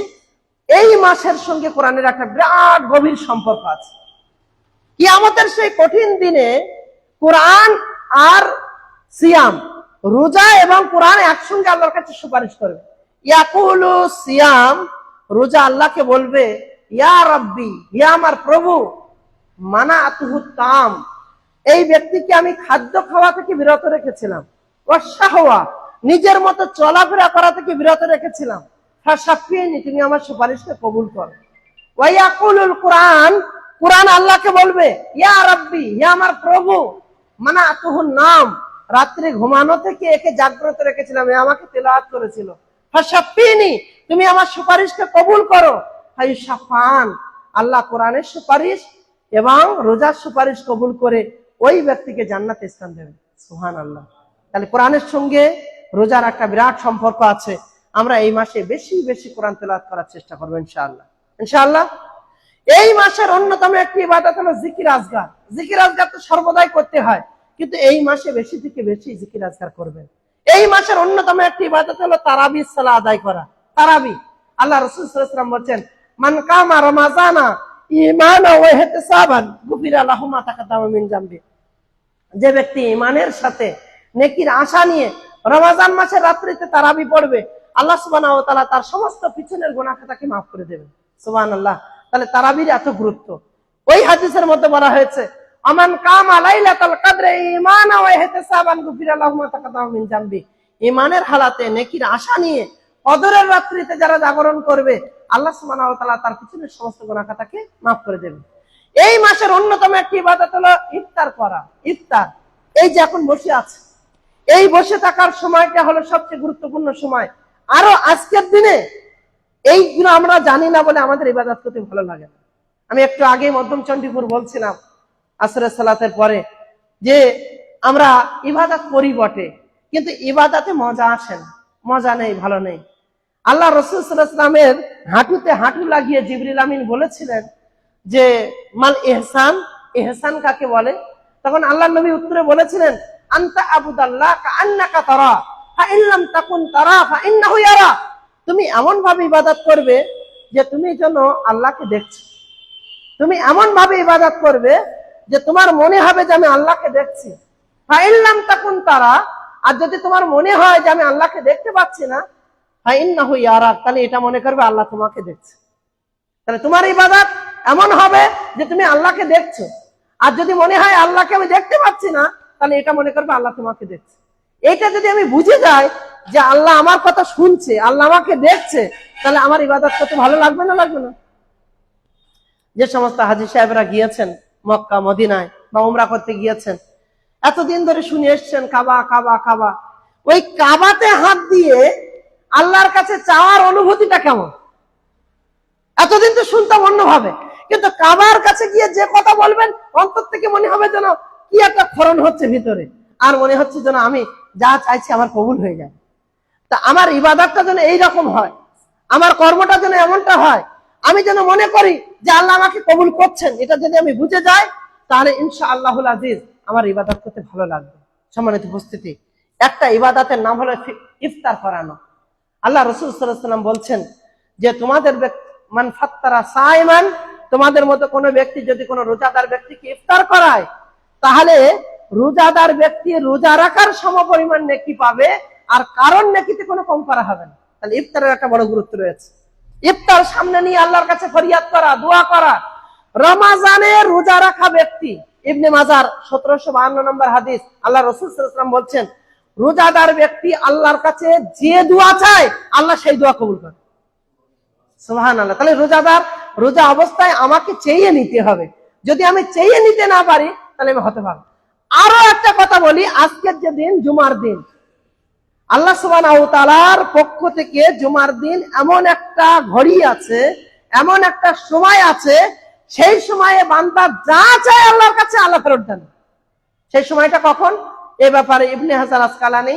এই মাসের সঙ্গে কোরআনের একটা বিরাট গভীর সম্পর্ক আছে। কিয়ামতের সেই কঠিন দিনে কোরআন আর সিয়াম, রোজা এবং কোরআন একসঙ্গে আল্লাহর কাছে সুপারিশ করবে। ইয়াকুলু সিয়াম, রোজা আল্লাহকে বলবে ইয়া রাব্বি, ইয়া আমার প্রভু, মানা আতুহু তাম, এই ব্যক্তিকে আমি খাদ্য খাওয়া থেকে বিরত রেখেছিলাম, ওয়াশাহওয়া, নিজের মতো চলাফেরা করা থেকে বিরত রেখেছিলাম, ফাশাফিনি, তুমি আমার সুপারিশকে কবুল করো। ওয়া ইয়াকুলুল কোরআন, কোরআন আল্লাহকে বলবে ইয়া রাব্বি, ইয়া আমার প্রভু, মানা আতুহু নাম, রাত্রে ঘুমানো থেকে একে জাগ্রত রেখেছিলাম, এ আমাকে তেলাওয়াত করেছিল, ফাশাফিনি, তুমি আমার সুপারিশকে কবুল করো। ফায়ুশাফান, আল্লাহ কোরআনের সুপারিশ এবং রোজার সুপারিশ কবুল করে ওই ব্যক্তিকে জান্নাতে স্থান দেবেন। সুবহানাল্লাহ। তাহলে কোরআনের সঙ্গে রোজার একটা বিরাট সম্পর্ক আছে। আমরা এই মাসে বেশি বেশি কোরআন তেলাওয়াত করার চেষ্টা করবো ইনশাআল্লাহ। ইনশাআল্লাহ। এই মাসের অন্যতম একটি ইবাদত হলো জিকির আজগার। জিকির আজগার তো সর্বদাই করতে হয়, কিন্তু এই মাসে বেশি থেকে বেশি জিকির আজগার করবেন। এই মাসের অন্যতম একটি ইবাদত হলো তারাবি সালাত আদায় করা। তারাবি, আল্লাহ রাসূল সাল্লাল্লাহু আলাইহি ওয়াসাল্লাম বলেন, মান কামা রমাজানা ঈমানান ওয়া ইহতিসাবান গুফিরা লাহু মা তাকাদ্দামা মিন যামবি। যে ব্যক্তি ঈমানের সাথে নেকির আশা নিয়ে রমজান মাসের রাত্রিতে তারাবি পড়বে, আল্লাহ সুবহানাহু ওয়া তাআলা তার সমস্ত পিছনের গুনাহ খাতাকে মাফ করে দেবেন। সুবহানাল্লাহ। তাহলে তারাবির এত গুরুত্ব। ওই হাদিসের মধ্যে বলা হয়েছে, আমান কামা লাইলাতুল কদরে ঈমানান ওয়া ইহতিসাবান গুফিরা লাহু মা তাকাদ্দামা মিন যামবি। ঈমানের হালাতে নেকির আশা নিয়ে কদরের রাত্রিতে যারা জাগরণ করবে, আল্লাহ সুবহানাহু ওয়া তাআলা তার পিছনের সমস্ত গুনাহ খাতাকে মাফ করে দেবেন। এই মাসের অন্যতম একটি ইবাদত হলো ইফতার করা। ইফতার, এই যে এখন বসে আছে, এই বসে থাকার সময়টা হলো সবচেয়ে গুরুত্বপূর্ণ সময়। আরো আজকের দিনে এইগুলো আমরা জানি না বলে আমাদের ইবাদত করতে ভালো লাগে না। আমি একটু আগে মধ্যম চণ্ডীপুর বলছিলাম আসরের সালাতের পরে যে আমরা ইবাদত করি বটে, কিন্তু ইবাদতে মজা আসে না, মজা নেই, ভালো নেই। আল্লাহ রাসূল সাল্লাল্লাহু আলাইহি ওয়াসাল্লামের হাঁটুতে হাঁটু লাগিয়ে জিবরিল আমিন বলেছিলেন যে মাল ইহসান, ইহসান কাকে বলে? তখন আল্লাহ নবী উত্তরে বলেছিলেন, আনতা আবুদাল্লাহ কাআন্নাকা তারা ফা ইন লাম তাকুন তারা ফা ইন্নাহু ইয়ারা। তুমি এমন ভাবে ইবাদত করবে যে তুমি যেন আল্লাহকে দেখছো। তুমি এমন ভাবে ইবাদত করবে যে তোমার মনে হবে যে আমি আল্লাহকে দেখছি। ফা ইন লাম তাকুন তারা, আর যদি তোমার মনে হয় যে আমি আল্লাহকে দেখতে পাচ্ছি না, ফা ইন্নাহু ইয়ারা, তাহলে এটা মনে করবে আল্লাহ তোমাকে দেখছে। তাহলে তোমার ইবাদত এমন হবে যে তুমি আল্লাহকে দেখছো। আর যদি মনে হয় আল্লাহকে আমি দেখতে পাচ্ছি না, তাহলে এটা মনে করবে আল্লাহ তোমাকে দেখছে। এটা যদি আমি বুঝে যাই যে আল্লাহ আমার কথা শুনছে, আল্লাহ আমাকে দেখছে, তাহলে আমার ইবাদত করতে ভালো লাগবে না, লাগবে না? যে সমস্ত হাজী সাহেবরা গিয়েছেন মক্কা মদিনায় বা উমরা করতে গিয়েছেন, এতদিন ধরে শুনে এসছেন কাবা কাবা কাবা। ওই কাবাতে হাত দিয়ে আল্লাহর কাছে চাওয়ার অনুভূতিটা কেমন? এতদিন তো শুনতাম অন্যভাবে, কিন্তু কাবার কাছে গিয়ে যে কথা বলবেন অন্তর থেকে মনে হবে যেন কি একটা ক্ষরণ হচ্ছে ভিতরে, আর মনে হচ্ছে যেন আমি যা চাইছি আমার কবুল হয়ে যায়। তা আমার ইবাদতটা যেন এইরকম হয়, আমার কর্মটা যেন এমনটা হয়, আমি যেন মনে করি যে আল্লাহ আমাকে কবুল করছেন। এটা যদি আমি বুঝে যাই, তাহলে ইনশাআল্লাহুল আজিজ আমার ইবাদত করতে ভালো লাগবে। সম্মানিত উপস্থিতি, একটা ইবাদতের নাম হলো ইফতার করানো। আল্লাহ রাসূল সাল্লাল্লাহু আলাইহি ওয়াসাল্লাম বলছেন যে তোমাদের মান ফাত্তারা সাইমান, তোমাদের মতো কোনো ব্যক্তি যদি কোনো রোজাদার ব্যক্তিকে ইফতার করায়, তাহলে রোজাদার ব্যক্তি রোজা রাখার সমপরিমাণ নেকি পাবে, আর কারণ নেকিতে কোনো কম করা হবে না। তাহলে ইফতারের একটা বড় গুরুত্ব রয়েছে। ইফতার সামনে নিয়ে আল্লাহর কাছে ফরিয়াদ করা, দোয়া করা। রমাজানে রোজা রাখা ব্যক্তি, ইবনে মাজার 1752 নম্বর হাদিস, আল্লাহ রাসূল সাল্লাল্লাহু আলাইহি ওয়াসাল্লাম বলছেন, রোজাদার ব্যক্তি আল্লাহর কাছে যে দোয়া চায় আল্লাহ সেই দোয়া কবুল করে। সুবহানাল্লাহ। তাহলে রোজাদার রোজা অবস্থায় আমাকে চেয়ে নিতে হবে। যদি আমি চেয়ে নিতে না পারি, তাহলে আমি হতে পারবো। আরো একটা কথা বলি, আজকের যে দিন জুমার দিন, আল্লাহ সুবহানাহু ওয়া তাআলার পক্ষ থেকে জুমার দিন এমন একটা ঘড়ি আছে, এমন একটা সময় আছে, সেই সময়ে বান্দা যা চায় আল্লাহর কাছে আল্লাহ ফেরত দেন। সেই সময়টা কখন? এ ব্যাপারে ইবনে হাজার আসকালানী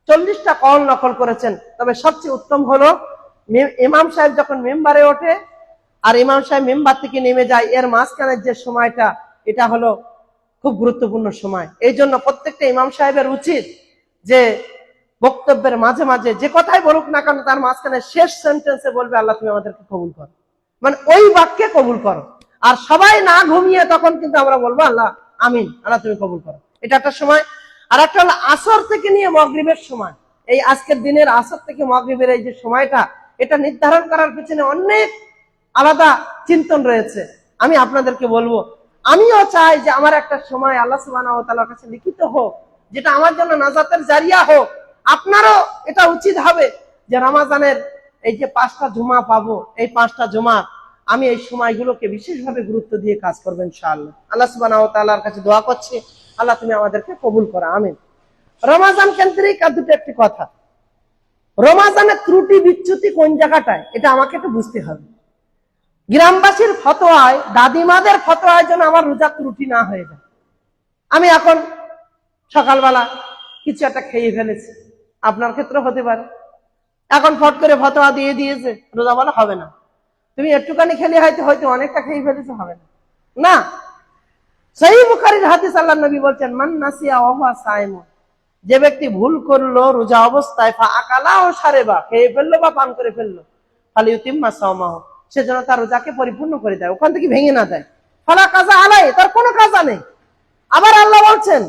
40টা কওল নকল করেছেন। তবে সবচেয়ে উত্তম হলো ইমাম সাহেব যখন মেম্বারে ওঠে আর ইমাম সাহেব মেম্বার থেকে নেমে যায়, এর মাঝখানের যে সময়টা, এটা হলো খুব গুরুত্বপূর্ণ সময়। এই জন্য প্রত্যেকটা ইমাম সাহেবের উচিত যে বক্তব্যের মাঝে মাঝে যে কথাই বলুক না কেন, তার মাঝখানে শেষ সেন্টেন্সে বলবে আল্লাহ তুমি আমাদেরকে কবুল করো, মানে ওই বাক্যে কবুল করো। আর সবাই না ঘুমিয়ে তখন কিন্তু আমরা বলবো আল্লাহ আমিন, আল্লাহ তুমি কবুল করো। এটা একটা সময়। আর একটা হলো আসর থেকে নিয়ে মাগরিবের সময়। এই আজকের দিনের আসর থেকে মাগরিবের এই যে সময়টা, এটা নির্ধারণ করার পিছনে অনেক আলাদা চিন্তন রয়েছে। আমি আপনাদেরকে বলবো, আমিও চাই যে আমার একটা সময় আল্লাহ সুবহানাহু ওয়া তাআলার কাছে লিখিত হোক, যেটা আমার জন্য নাজাতের জারিয়া হোক। আপনারও এটা উচিত হবে যে রমাজানের এই যে 5টা জুমা পাবো, এই 5টা জুমা আমি এই সময়গুলোকে বিশেষভাবে গুরুত্ব দিয়ে কাজ করবো ইনশাআল্লাহ। আল্লাহ সুবহানাহু ওয়া তাআলার কাছে দোয়া করছি, আল্লাহ তুমি আমাদেরকে কবুল করো, আমিন। রমাজান কেন্দ্রিক আর দুটো একটি কথা। রমাজানের ত্রুটি বিচ্যুতি কোন জায়গাটায়, এটা আমাকে একটু বুঝতে হবে। গ্রামবাসীর ফতোয়ায়, দাদিমাদের ফতোয়ায় যেন আমার রোজা ত্রুটি না হয়ে যায়। আমি এখন সকালবেলা কিছু একটা খেয়ে ফেলেছি, আপনার ক্ষেত্রে হতে পারে। এখন ফট করে ফতোয়া দিয়ে দিয়েছে রোজা বলা হবে না। তুমি একটুখানি খেলে হয়তো অনেকটা খেয়ে ফেলেছো, হবে না। না, সহিহ বুখারীর হাদিস, আল্লাহর নবী বলছেন মান নাসিয়া ওয়া হুয়া সাইমুন, যে ব্যক্তি ভুল করলো রোজা অবস্থায় আকালা ও সারেবা, খেয়ে ফেললো বা পান করে ফেললো, ফালি ইউতিম্মা সাওমাহু, সে যেন তার রোজাকে পরিপূর্ণ করে দেয়, ওখান থেকে ভেঙে না দেয়। ফালা কাজা আলাই, তার কোনো কাজা নেই। আবার আল্লাহ বলছেন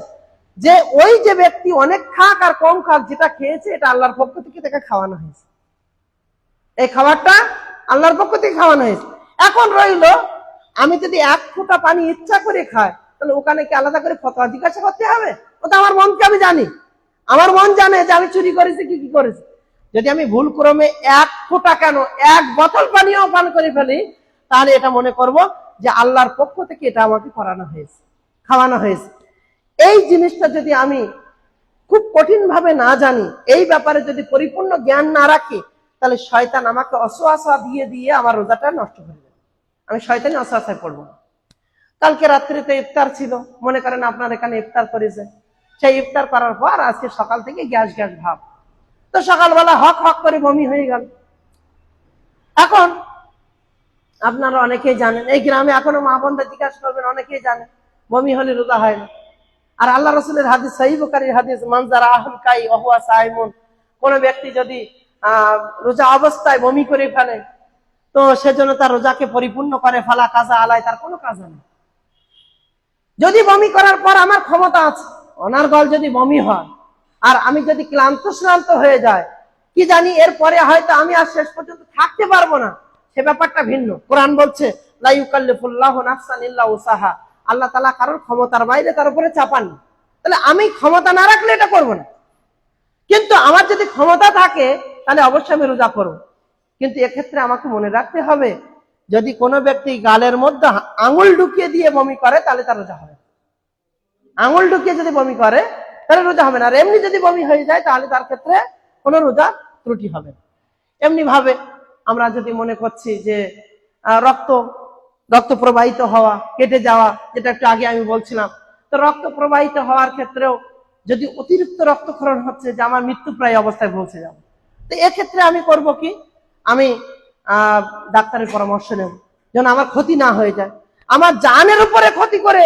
যে ওই যে ব্যক্তি অনেক খাক আর কম খাক, যেটা খেয়েছে এটা আল্লাহর পক্ষ থেকে তাকে খাওয়ানো হয়েছে, এই খাবারটা আল্লাহর পক্ষ থেকে খাওয়ানো হয়েছে। এখন রইলো আমি যদি এক ফোঁটা পানি ইচ্ছা করে খাই, তাহলে ওখানে কি আলাদা করে ফতোয়া জিজ্ঞাসা করতে হবে? ওটা আমার মনকে আমি জানি, আমার মন জানে যে আমি চুরি করেছি কি কি করেছি। যদি আমি ভুল ক্রমে এক ফোঁটা কেন এক বোতল পানিও পান করে ফেলি, তাহলে এটা মনে করব যে আল্লাহর পক্ষ থেকে এটা আমাকে করানো হয়েছে, খাওয়ানো হয়েছে। এই জিনিসটা যদি আমি খুব কঠিন ভাবে না জানি, এই ব্যাপারে যদি পরিপূর্ণ জ্ঞান না রাখি, তাহলে শয়তান আমাকে অসওয়াসা দিয়ে দিয়ে আমার রোজাটা নষ্ট করে দেবে, আমি শয়তানি অসওয়াসায় পড়বো না। কালকে রাত্রিতে ইফতার ছিল, মনে করেন আপনার এখানে ইফতার করেছে, সেই ইফতার করার পর আজকে সকাল থেকে গ্যাস গ্যাস ভাব, তো সকালবেলা হক হক করে বমি হয়ে গেল। এখন আপনারা অনেকেই জানেন, এই গ্রামে এখনো মা বোনদের জিজ্ঞাসা করবেন, অনেকেই জানেন বমি হলে রোজা হয় না। আর আল্লাহ রাসূলের হাদিস, সহিহ বুখারীর হাদিস, মান যারা আহুল কাই ওয়া হুয়া সাইমুন, কোন ব্যক্তি যদি রোজা অবস্থায় বমি করে ফেলে, তো সেজন্য তার রোজাকে পরিপূর্ণ করে, ফালা কাজা আলাই, তার কোনো কাজ নেই। যদি বমি করার পর আমার ক্ষমতা আছে, অনার্গল যদি বমি হয় আর আমি যদি ক্লান্ত শ্রান্ত হয়ে যায়, কি জানি এরপরে হয়তো আমি আর শেষ পর্যন্ত থাকতে পারবো না, সে ব্যাপারটা ভিন্ন। কোরআন বলছে লা ইউকাল্লিফুল্লাহু নাফসান ইল্লা উসাহা, আল্লাহ তাআলা কারোর ক্ষমতার বাইরে তার উপরে চাপাননি। তাহলে আমি ক্ষমতা না রাখলে এটা করবো না, কিন্তু আমার যদি ক্ষমতা থাকে তাহলে অবশ্যই আমি রোজা করবো। কিন্তু এক্ষেত্রে আমাকে মনে রাখতে হবে, যদি কোনো ব্যক্তি গালের মধ্যে আঙুল ঢুকিয়ে দিয়ে বমি করে তাহলে তার রোজা হবে। আঙুল ঢুকিয়ে যদি বমি করে তাহলে রোজা হবে না। আর এমনি যদি বমি হয়ে যায় তাহলে তার ক্ষেত্রে কোনো রোজা ত্রুটি হবে না। এমনি ভাবে আমরা যদি মনে করছি যে রক্ত প্রবাহিত হওয়া, কেটে যাওয়া, যেটা একটু আগে আমি বলছিলাম, তো রক্ত প্রবাহিত হওয়ার ক্ষেত্রেও যদি অতিরিক্ত রক্তক্ষরণ হচ্ছে যে আমার মৃত্যু প্রায় অবস্থায় পৌঁছে যাবে, তো এক্ষেত্রে আমি করব কি, আমি ডাক্তারের পরামর্শ নেব যেন আমার ক্ষতি না হয়ে যায়। আমার জানের উপরে ক্ষতি করে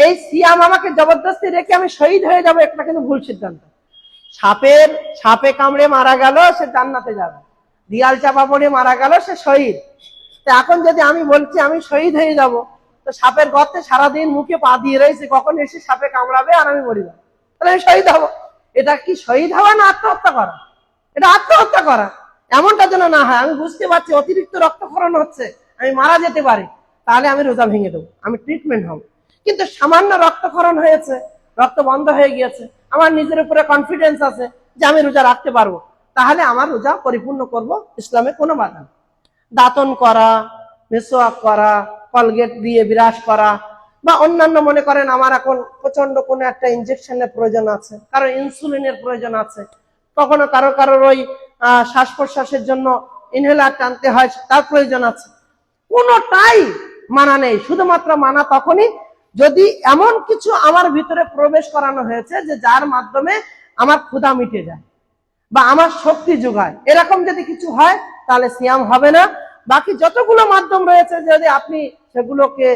এই সিয়াম আমাকে জবরদস্তি রেখে আমি শহীদ হয়ে যাবো, একটা কিন্তু ভুল সিদ্ধান্ত। সাপে কামড়ে মারা গেল সে জান্নাতে যাবে, দিয়াল চাপা পড়ে মারা গেল সে শহীদ। তো এখন যদি আমি বলছি আমি শহীদ হয়ে যাব, তো সাপের গর্তে সারাদিন মুখে পা দিয়ে রয়েছে, কখন এসে সাপে কামড়াবে আর আমি মরে যাবো, তাহলে আমি শহীদ হবো। এটা কি শহীদ হওয়া না আত্মহত্যা করা? এটা আত্মহত্যা করা। এমনটা যেন না হয়, আমি বুঝতে পারছি অতিরিক্ত রক্তক্ষরণ হচ্ছে, আমি মারা যেতে পারি, তাহলে আমি রোজা ভেঙে দেবো, আমি ট্রিটমেন্ট হবো। কিন্তু সামান্য রক্তক্ষরণ হয়েছে, রক্ত বন্ধ হয়ে গিয়েছে, আমার নিজের উপরে কনফিডেন্স আছে যে আমি রোজা রাখতে পারবো, তাহলে আমার রোজা পরিপূর্ণ করব, ইসলামে কোনো বাধা নেই। দাঁতন করা, মেসওয়াক করা, কলগেট দিয়ে বিরাজ করা, বা অন্যান্য মনে করেন আমার এখন প্রচন্ড কোনো একটা ইনজেকশনের প্রয়োজন আছে, কারো ইনসুলিনের প্রয়োজন আছে, কখনো কারোর ওই শ্বাস প্রশ্বাসের জন্য ইনহেলার টানতে হয়, তার প্রয়োজন আছে, কোনোটাই মানা নেই। শুধুমাত্র মানা তখনই যদি এমন কিছু আমার ভিতরে প্রবেশ করানো হয়েছে যে যার মাধ্যমে আমার ক্ষুধা মিটে যায় বা আমার শক্তি যোগায়, এরকম যদি কিছু হয় তাহলে সিয়াম হবে না। বাকি যতগুলো মাধ্যম রয়েছে যদি আপনি সেগুলোকে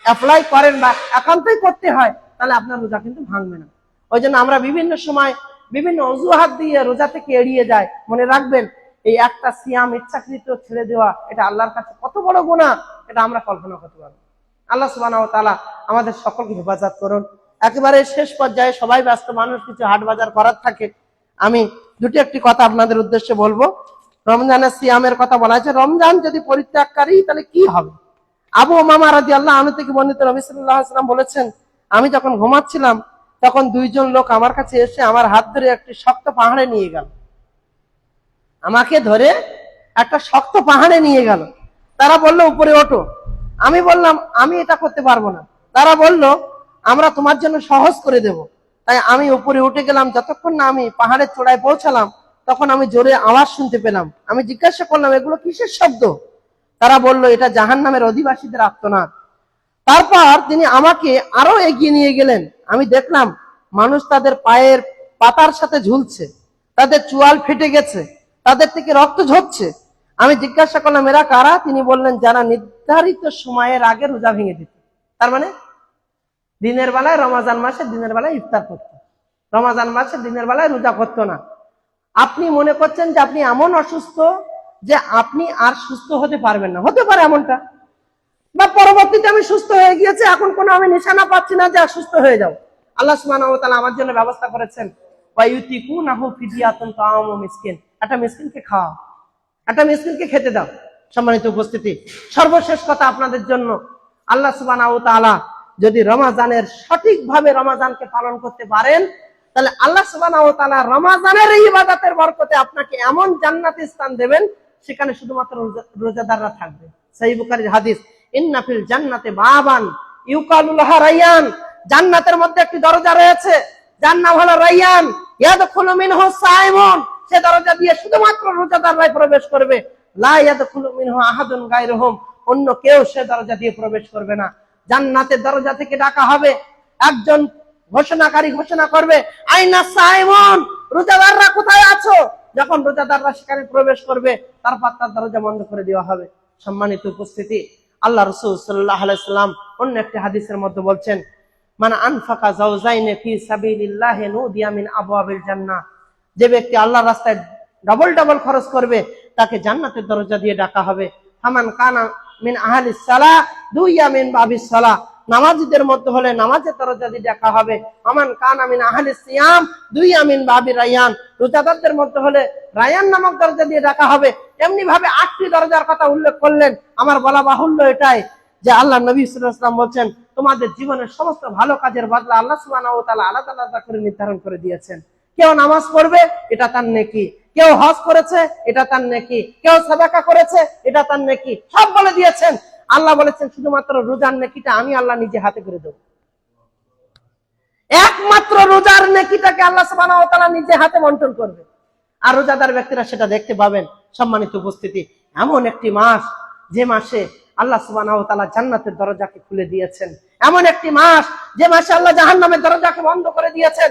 অ্যাপ্লাই করেন বা একান্তই করতে হয়, তাহলে আপনার রোজা কিন্তু ভাঙবে না। ওই জন্য আমরা বিভিন্ন সময় বিভিন্ন অজুহাত দিয়ে রোজা থেকে এড়িয়ে যাই। মনে রাখবেন, এই একটা সিয়াম ইচ্ছাকৃত ছেড়ে দেওয়া, এটা আল্লাহর কাছে কত বড় গুনাহ, এটা আমরা কল্পনা করতে পারবো। আল্লাহ সুবহানাহু ওয়া তাআলা আমাদের সকলকে হেফাজত করুন। একেবারে শেষ পর্যায়ে সবাই ব্যস্ত মানুষ, কিছু হাট বাজার করার থাকে, আমি একটি কথা আপনাদের উদ্দেশ্যে বলবো। রমজানের সিয়ামের কথা বলা হয়েছে, রমজান যদি পরিত্যাগকারী তাহলে কি হবে? আবু উমামা রাদিয়াল্লাহু আনহু থেকে বর্ণিত, নবী সাল্লাল্লাহু আলাইহি ওয়াসাল্লাম বলেছেন, আমি যখন ঘুমাচ্ছিলাম তখন দুইজন লোক আমার কাছে এসে আমার হাত ধরে একটি শক্ত পাহাড়ে নিয়ে গেল, আমাকে ধরে একটা শক্ত পাহাড়ে নিয়ে গেল। তারা বলল উপরে ওঠো। আমি বললাম আমি এটা করতে পারবো না। তারা বলল আমরা তোমার জন্য সহজ করে দেব। তাই আমি উপরে উঠে গেলাম। যতক্ষণ না আমি পাহাড়ের চূড়ায় পৌঁছালাম তখন আমি জোরে আওয়াজ শুনতে পেলাম। আমি জিজ্ঞাসা করলাম এগুলো কিসের শব্দ? তারা বলল এটা জাহান্নামের অধিবাসীদের আর্তনাদ। তারপর তিনি আমাকে আরো এগিয়ে নিয়ে গেলেন। আমি দেখলাম মানুষ তাদের পায়ের পাতার সাথে ঝুলছে, তাদের চোয়াল ফেটে গেছে, তাদের থেকে রক্ত ঝরছে। আমি জিজ্ঞাসা করলাম এরা কারা? তিনি বললেন যারা নির্ধারিত সময়ের আগে রোজা ভেঙে দিত। তার মানে দিনের বেলায়, রমজান মাসে দিনের বেলায় ইফতার করত। রমাজান মাসে দিনের বেলায় রোজা করতো না। আপনি মনে করছেন যে আপনি এমন অসুস্থ যে আপনি আর সুস্থ হতে পারবেন না, হতে পারে এমনটা, বা পরবর্তীতে আমি সুস্থ হয়ে গিয়েছি, এখন কোনো আমি নিশানা পাচ্ছি না যে সুস্থ হয়ে যাও। আল্লাহ সুবহানাহু ওয়া তাআলা আমার জন্য ব্যবস্থা করেছেন, ওয়া ইউতিকুনাহু ফিদিয়াতুন তাআমু মিসকিন, একটা মিসকিনকে খাওয়াও, একটা মিসকিনকে খেতে দাও। সম্মানিত উপস্থিতি, সর্বশেষ কথা আপনাদের জন্য, আল্লাহ সুবহানাহু ওয়া তাআলা যদি রমাজানের সঠিকভাবে রমাজানকে পালন করতে পারেন, তাহলে আল্লাহ সুবহানাহু ওয়া তাআলা রমাজানের এই ইবাদতের বরকতে আপনাকে এমন জান্নাতে স্থান দেবেন, সেখানে শুধুমাত্র রোজাদাররা থাকবে। সহিহ বুখারীর হাদিস, ইন্না ফিল জান্নাতে বাবান ইউকালু লাহা রায়্যান, জান্নাতের মধ্যে একটি দরজা রয়েছে, যার নাম হলো রায়্যান, ইয়াদখুলু মিনহু সাইমুন, সে দরজা দিয়ে শুধুমাত্র রোজাদাররাই প্রবেশ করবে, লা ইয়াদখুলু মিনহু আহাদুন গায়রুহুম, অন্য কেউ সে দরজা দিয়ে প্রবেশ করবে না। জান্নাতের দরজা থেকে ডাকা হবে, একজন ঘোষণাকারী ঘোষণা করবে, আইনা সাইমুন, রোজাদাররা কোথায় আছো? যখন রোজাদাররা সেখানে প্রবেশ করবে, তারপর তার দরজা বন্ধ করে দেওয়া হবে। সম্মানিত উপস্থিতি, আল্লাহ রাসূল সাল্লাল্লাহু আলাইহি সাল্লাম অন্য একটি হাদিসের মধ্যে বলছেন, মান আনফাকা যাওজাইনে ফি সাবিলিল্লাহি নুদিয়া মিন আবওয়াবিল জান্নাহ, যে ব্যক্তি আল্লাহর রাস্তায় ডবল ডবল খরচ করবে, তাকে জান্নাতের দরজা দিয়ে ডাকা হবে। ফামান কানা মিন আহলিস সালাহ দুইয়া মিন বাবিস সালাহ, নামাজীদের মধ্যে হলে নামাজের দরজা দিয়ে ডাকা হবে। আমান কানা মিন আহলিস সিয়াম দুইয়া মিন বাবি রায়্যান, রোজাদারদের মধ্যে হলে রায়্যান নামক দরজা দিয়ে ডাকা হবে। এমনি ভাবে 8টি দরজার কথা উল্লেখ করলেন। আমার বলা বাহুল্য এটাই যে আল্লাহ নবী সাল্লাল্লাহু আলাইহি ওয়াসাল্লাম বলছেন, তোমাদের জীবনের সমস্ত ভালো কাজের বদলা আল্লাহ সুবহানাহু ওয়া তাআলা আলাদা আলাদা করে নির্ধারণ করে দিয়েছেন। কেউ নামাজ পড়বে, এটা তার নেকি, কেউ হজ করেছে, এটা তার নেকি, কেউ সাদাকা করেছে, এটা তার নেকি, সব বলে দিয়েছেন। আল্লাহ বলেছেন শুধুমাত্র রোজার নেকিটা আমি আল্লাহ নিজে হাতে করে দেব। একমাত্র রোজার নেকিটাকে আল্লাহ সুবহানাহু ওয়া তাআলা নিজে হাতে বন্টন করবে, আর রোজাদার ব্যক্তিরা সেটা দেখতে পাবেন। সম্মানিত উপস্থিতি, এমন একটি মাস যে মাসে আল্লাহ সুবহানাহু ওয়া তাআলা জান্নাতের দরজাকে খুলে দিয়েছেন, এমন একটি মাস যে মাসে আল্লাহ জাহান্নামের দরজাকে বন্ধ করে দিয়েছেন।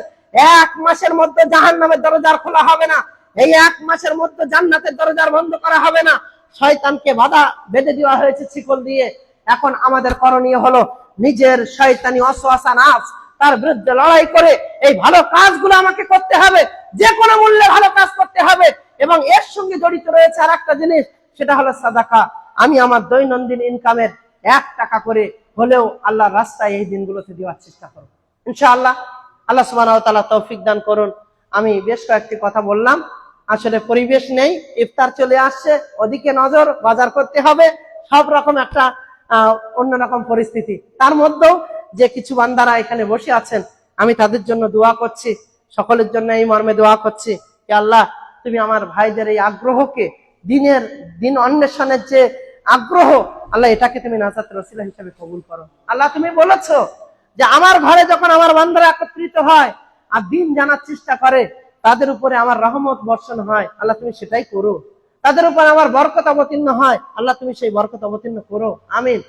এক মাসের মধ্যে জাহান্নামের দরজা খোলা হবে না, এই এক মাসের মধ্যে জান্নাতের দরজা বন্ধ করা হবে না। শয়তানকে বাধা বেঁধে দেওয়া হয়েছে শিকল দিয়ে। এখন আমাদের করণীয় হলো নিজের শয়তানি ওয়াসওয়াসা নাফস, তার বিরুদ্ধে লড়াই করে এই ভালো কাজগুলো আমাকে করতে হবে, যে কোনো মূল্যে ভালো কাজ করতে হবে। এবং এর সঙ্গে জড়িত রয়েছে আর একটা জিনিস, সেটা হলো সাদাকা। আমি আমার দৈনন্দিন ইনকামের 1 টাকা করে হলেও আল্লাহর রাস্তায় এই দিনগুলোতে দেওয়ার চেষ্টা করব ইনশাআল্লাহ। আল্লাহ সুবহানাহু ওয়া তাআলা তৌফিক দান করুন। আমি বেশ কয়েকটি কথা বললাম, আসলে পরিবেশ নেই, ইফতার চলে আসছে, ওদিকে নজর, বাজার করতে হবে, সব রকম একটা অন্যরকম পরিস্থিতি। তার মধ্যেও যে কিছু বান্দারা এখানে বসে আছেন, আমি তাদের জন্য দোয়া করছি, সকলের জন্য এই মর্মে দোয়া করছি, হে আল্লাহ, তুমি আমার ভাইদের এই আগ্রহকে, দিন অন্বেষণের যে আগ্রহ, আল্লাহ এটাকে তুমি নাজাতের ওসিলা হিসেবে কবুল করো। আল্লাহ তুমি বলেছো যে আমার ঘরে যখন আমার বান্দারা একত্রিত হয় আর দিন জানার চেষ্টা করে, তাদের উপরে আমার রহমত বর্ষণ হয়। আল্লাহ তুমি সেটাই করো। তাদের উপর আমার বরকত অবতীর্ণ হয়, আল্লাহ তুমি সেই বরকত অবতীর্ণ করো, আমিন।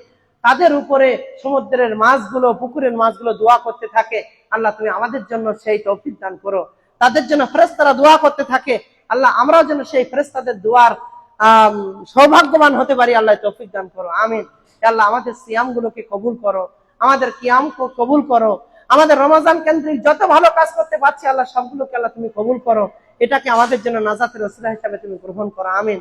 তাদের উপরে সমুদ্রের মাছগুলো, পুকুরের মাছগুলো দোয়া করতে থাকে, আল্লাহ তুমি আমাদের জন্য সেই তৌফিক দান করো। তাদের জন্য ফেরেশতারা দোয়া করতে থাকে, আল্লাহ আমরাও যেন সেই ফেরেশতাদের দোয়ার সৌভাগ্যবান হতে পারি, আল্লাহ তৌফিক দান করো, আমিন। আল্লাহ আমাদের সিয়াম গুলোকে কবুল করো, আমাদের কিয়াম কবুল করো, আমাদের রমজান কেন্দ্রিক যত ভালো কাজ করতে পারছি আল্লাহ সবগুলোকে আল্লাহ তুমি কবুল করো, এটাকে আমাদের জন্য নাজাতের ওসিলা হিসেবে তুমি গ্রহণ করো, আমিন।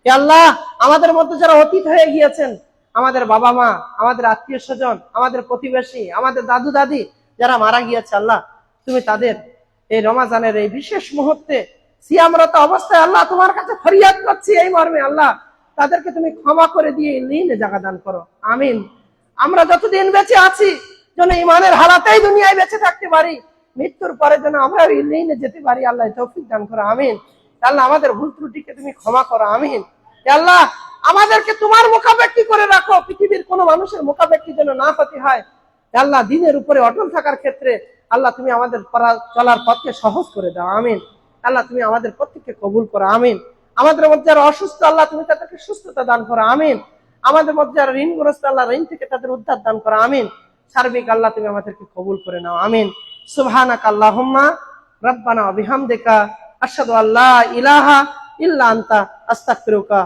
হে আল্লাহ, আমাদের মধ্যে যারা অতীত হয়ে গিয়েছেন, আমাদের বাবা মা, আমাদের আত্মীয় স্বজন, আমাদের প্রতিবেশী, আমাদের দাদু দাদি যারা মারা গিয়েছে, আল্লাহ তুমি তাদের এই রমজানের এই বিশেষ মুহূর্তে সিয়ামরত অবস্থায় আল্লাহ তোমার কাছে ফরিয়াদ করছি এই মর্মে, আল্লাহ তাদেরকে তুমি ক্ষমা করে দিয়ে লিনে জায়গা দান করো, আমিন। আমরা যতদিন বেঁচে আছি যেন ইমানের হালাতেই দুনিয়ায় বেঁচে থাকতে পারি, মৃত্যুর পরে যেন আমরা লিনে যেতে পারি, আল্লাহ তৌফিক দান করো, আমিন। আল্লাহ আমাদের ভুল ত্রুটিকে তুমি ক্ষমা করো, আমিন। আল্লাহ আমাদেরকে তোমার মুখাপেক্ষী করে রাখো, পৃথিবীর কোনো মানুষের মুখাপেক্ষী যেন না হতে হয়। আল্লাহ দিনের উপরে অটল থাকার ক্ষেত্রে আল্লাহ তুমি আমাদের চলার পথকে সহজ করে দাও, আমিন। আল্লাহ তুমি আমাদের প্রত্যেককে কবুল করো, আমিন। আমাদের মধ্যে যারা অসুস্থ, আল্লাহ তুমি তাদেরকে সুস্থতা দান করো, আমিন। আমাদের মধ্যে যারা ঋণগ্রস্ত, আল্লাহ ঋণ থেকে তাদের উদ্ধার দান করো, আমিন। সার্বিক আল্লাহ তুমি আমাদেরকে কবুল করে নাও, আমিন। সুবহানাকা আল্লাহুম্মা রাব্বানা ওয়া বিহামদিকা আশহাদু আল্লা ইলাহা ইল্লা আনতা আস্তাগফিরুকা।